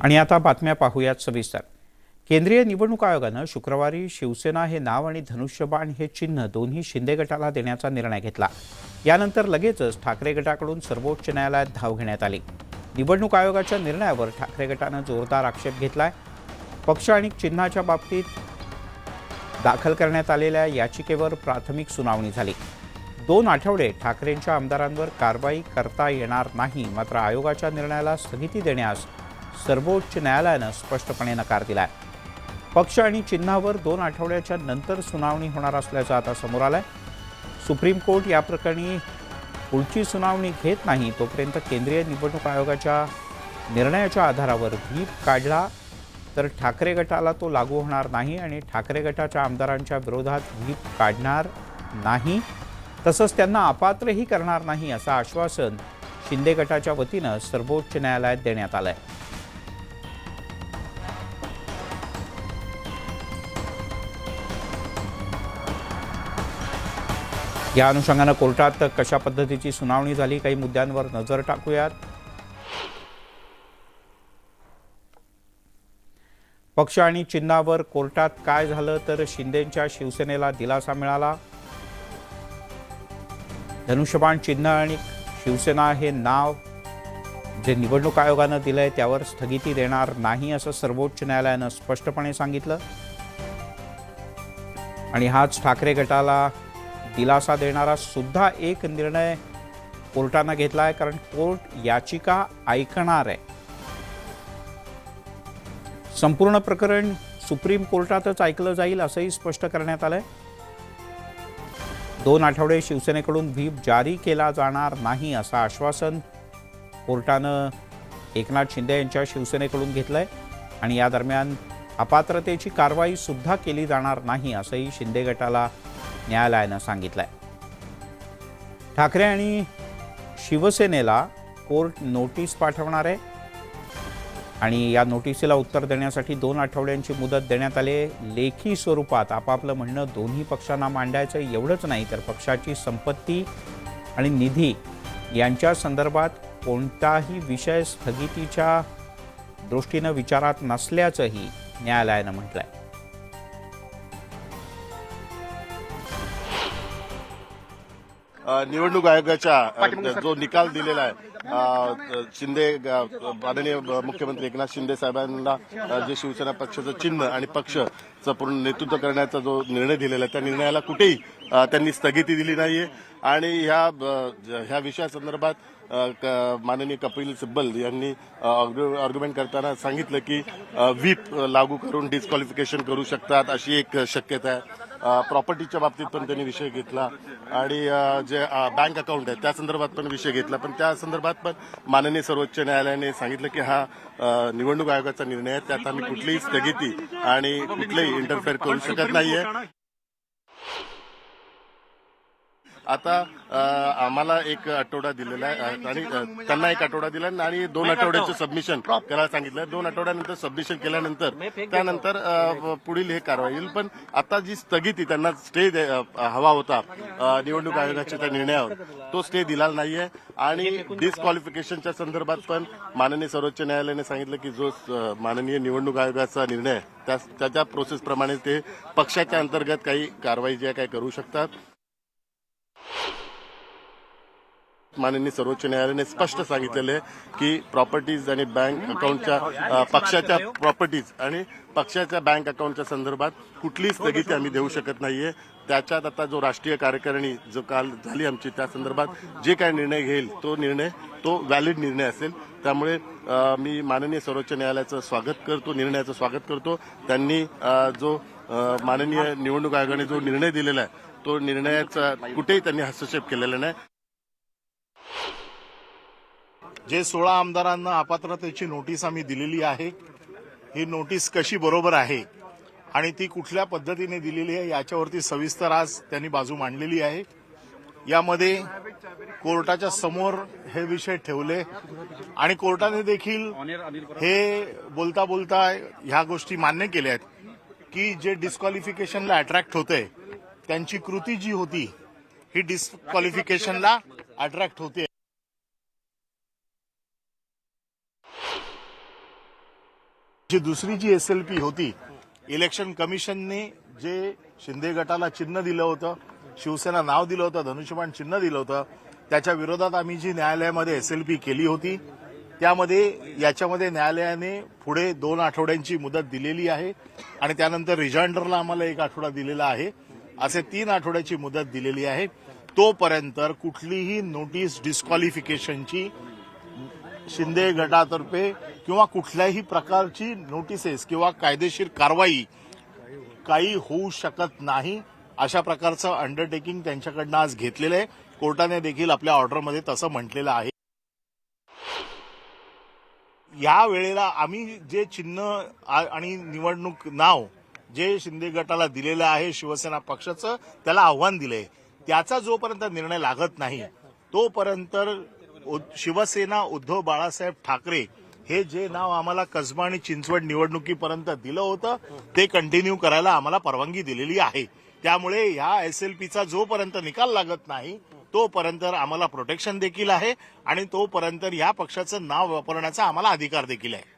आणि आता बातम्या पाहूयात सविस्तर। केंद्रीय निवडणूक आयोगाने शुक्रवारी शिवसेना हे नाव आणि धनुष्यबाण हे चिन्ह दोन्ही शिंदे गटाला देण्याचा निर्णय घेतला। यानंतर लगेचच ठाकरे गटाकडून सर्वोच्च न्यायालयात धाव घेण्यात आली। निवडणूक आयोगाच्या निर्णयावर ठाकरे गटाने जोरदार आक्षेप घेतलाय। पक्ष आणि चिन्हाच्या बाबतीत दाखल करण्यात आलेल्या याचिकेवर प्राथमिक सुनावणी झाली। 2 आठवडे ठाकरेंच्या आमदारांवर कारवाई करता येणार नाही, मात्र आयोगाच्या निर्णयाला स्थगिती देण्यास सर्वोच्च न्यायालयाने स्पष्टपणे नकार दिलाय। पक्ष आणि चिन्हावर 2 आठवड्याच्या नंतर सुनावणी होणार असल्याचं आता समोर आलंय। सुप्रीम कोर्ट या प्रकरणी पुढची सुनावणी घेत नाही तोपर्यंत केंद्रीय निवडणूक आयोगाच्या निर्णयाच्या आधारावर व्हीप काढला तर ठाकरे गटाला तो लागू होणार नाही आणि ठाकरे गटाच्या आमदारांच्या विरोधात व्हीप काढणार नाही, तसंच त्यांना अपात्रही करणार नाही असं आश्वासन शिंदे गटाच्या वतीनं सर्वोच्च न्यायालयात देण्यात आलंय। या अनुषंगाने कोर्टात कशा पद्धतीची सुनावणी झाली, काही मुद्द्यांवर नजर टाकूयात। पक्ष आणि चिन्हावर कोर्टात काय झालं तर शिंदेंच्या शिवसेनेला दिलासा मिळाला। धनुष्यबाण चिन्ह आणि शिवसेना हे नाव जे निवडणूक आयोगाने दिलंय त्यावर स्थगिती देणार नाही असं सर्वोच्च न्यायालयाने स्पष्टपणे सांगितलं आणि हाच ठाकरे गटाला दिलासा देणारा सुद्धा एक निर्णय कोर्टाने घेतलाय, कारण कोर्ट याचिका ऐकणार आहे। संपूर्ण प्रकरण सुप्रीम कोर्टातच ऐकलं जाईल असंही स्पष्ट करण्यात आलंय। 2 आठवडे शिवसेनेकडून व्हीप जारी केला जाणार नाही असं आश्वासन कोर्टानं एकनाथ शिंदे यांच्या शिवसेनेकडून घेतलंय आणि या दरम्यान अपात्रतेची कारवाई सुद्धा केली जाणार नाही असंही शिंदे गटाला न्यायालयानं सांगितलंय। ठाकरे आणि शिवसेनेला कोर्ट नोटीस पाठवणार आहे आणि या नोटिसीला उत्तर देण्यासाठी 2 आठवड्यांची मुदत देण्यात आली। लेखी स्वरूपात आपापलं म्हणणं दोन्ही पक्षांना मांडायचं एवढंच नाही तर पक्षाची संपत्ती आणि निधी यांच्या संदर्भात कोणताही विषय स्थगितीच्या दृष्टीनं विचारात नसल्याचंही न्यायालयानं म्हटलंय। निवडणूक आयोगाचा जो निकाल दिलेला आहे शिंदे माननीय मुख्यमंत्री एकनाथ शिंदे साहेबांना जे शिवसेना पक्षाचं चिन्ह आणि पक्षचं पूर्ण नेतृत्व करण्याचा जो निर्णय दिलेला आहे त्या निर्णयाला कुठेही त्यांनी स्थगिती दिली नाहीये आणि ह्या विषयासंदर्भात माननीय कपिल सिब्बल यांनी आर्ग्युमेंट करताना सांगितलं की व्हीप लागू करून डिस्क्वालिफिकेशन करू शकतात अशी एक शक्यता आहे। प्रॉपर्टीच्या बाबतीत पण त्यांनी विषय घेतला आणि जे बँक अकाउंट आहे त्या संदर्भात पण विषय घेतला, पण त्या संदर्भात पण माननीय सर्वोच्च न्यायालयाने सांगितलं की हा निवडणूक आयोगाचा निर्णय आहे, त्यात आम्ही कुठलीही स्थगिती आणि कुठलेही इंटरफेअर करू शकत नाहीये। आता आम्हाला 1 आठवडा दिलेला आहे आणि त्यांना 1 आठवडा दिला आणि 2 आठवड्याचं सबमिशन करायला सांगितलं। 2 आठवड्यानंतर सबमिशन केल्यानंतर त्यानंतर पुढील हे कारवाई होईल, पण आता जी स्थगिती त्यांना स्टे हवा होता निवडणूक आयोगाच्या त्या निर्णयावर तो स्टे दिला नाहीये आणि डिस्क्वालिफिकेशनच्या संदर्भात पण माननीय सर्वोच्च न्यायालयाने सांगितलं की जो माननीय निवडणूक आयोगाचा निर्णय त्याच्या प्रोसेसप्रमाणे ते पक्षाच्या अंतर्गत काही कारवाई ज्या काही करू शकतात। माननीय सर्वोच्च न्यायालयाने स्पष्ट सांगितलेले आहे की प्रॉपर्टीज आणि बँक अकाउंटच्या पक्षाच्या प्रॉपर्टीज आणि पक्षाच्या बँक अकाउंटच्या संदर्भात कुठलीही स्थगिती आम्ही देऊ शकत नाहीये। त्याच्यात आता जो राष्ट्रीय कार्यकारिणी जो काल झाली आमची त्या संदर्भात जे काही निर्णय घेईल तो व्हॅलिड निर्णय असेल। त्यामुळे मी माननीय सर्वोच्च न्यायालयाचं स्वागत करतो, निर्णयाचं स्वागत करतो। त्यांनी जो माननीय निवडणूक आयोगाने जो निर्णय दिलेला आहे तो निर्णयाचा कुठेही त्यांनी हस्तक्षेप केलेला नाही। जे 16 आमदारांना अपात्रतेची नोटीस आम्ही दिलेली आहे, ही नोटीस कशी बरोबर आहे आणि ती कुठल्या पद्धतीने दिलेली आहे याच्यावरती सविस्तर आज त्यांनी बाजू मांडलेली आहे। यामध्ये कोर्टाच्या समोर हे विषय ठेवले आणि कोर्टाने देखील हे बोलता बोलता ह्या गोष्टी मान्य केल्या आहेत की जे डिस्क्वालिफिकेशनला अट्रॅक्ट होते त्यांची कृती जी होती ही डिस्क्वालिफिकेशनला अट्रॅक्ट होते। दुसरी जी SLP होती, इलेक्शन कमिशनने जे शिंदे गटाला चिन्ह दिलं होतं, शिवसेना नाव दिलं होतं, धनुष्यबाण चिन्ह दिलं होतं, त्याच्या विरोधात आम्ही जी न्यायालयामध्ये SLP केली होती, याच्यामध्ये न्यायालयाने पुढे 2 आठवड्यांची मुदत दिलेली आहे आणि त्यानंतर रिजाइंडरला आम्हाला 1 आठवडा दिलेला आहे, असे 3 आठवड्याची मुदत दिलेली आहे. तोपर्यंत कुठलीही नोटीस डिस्क्वालिफिकेशनची शिंदे गटातर्फे किंवा कुठल्याही प्रकारची नोटिसेस किंवा कायदेशीर कारवाई काही होऊ शकत नाही, अशा प्रकारचं अंडरटेकिंग त्यांच्याकडनं आज घेतलेलं आहे. कोर्टाने देखील आपल्या ऑर्डरमध्ये तसं म्हटलेलं आहे. या वेळेला आम्ही जे चिन्ह आणि निवडणूक नाव जे शिंदे गटाला दिलेलं आहे शिवसेना पक्षाचं, त्याला आव्हान दिलंय. त्याचा जोपर्यंत निर्णय लागत नाही तोपर्यंत शिवसेना उद्धव बाळासाहेब ठाकरे हे जे नाव आम्हाला कसबा आणि चिंचवड निवडणुकीपर्यंत दिलं होतं ते कंटिन्यू करायला आम्हाला परवानगी दिलेली आहे. त्यामुळे ह्या SLPचा जोपर्यंत निकाल लागत नाही तोपर्यंत आम्हाला प्रोटेक्शन देखील आहे आणि तोपर्यंत या पक्षाचं नाव वापरण्याचा आम्हाला अधिकार देखील आहे.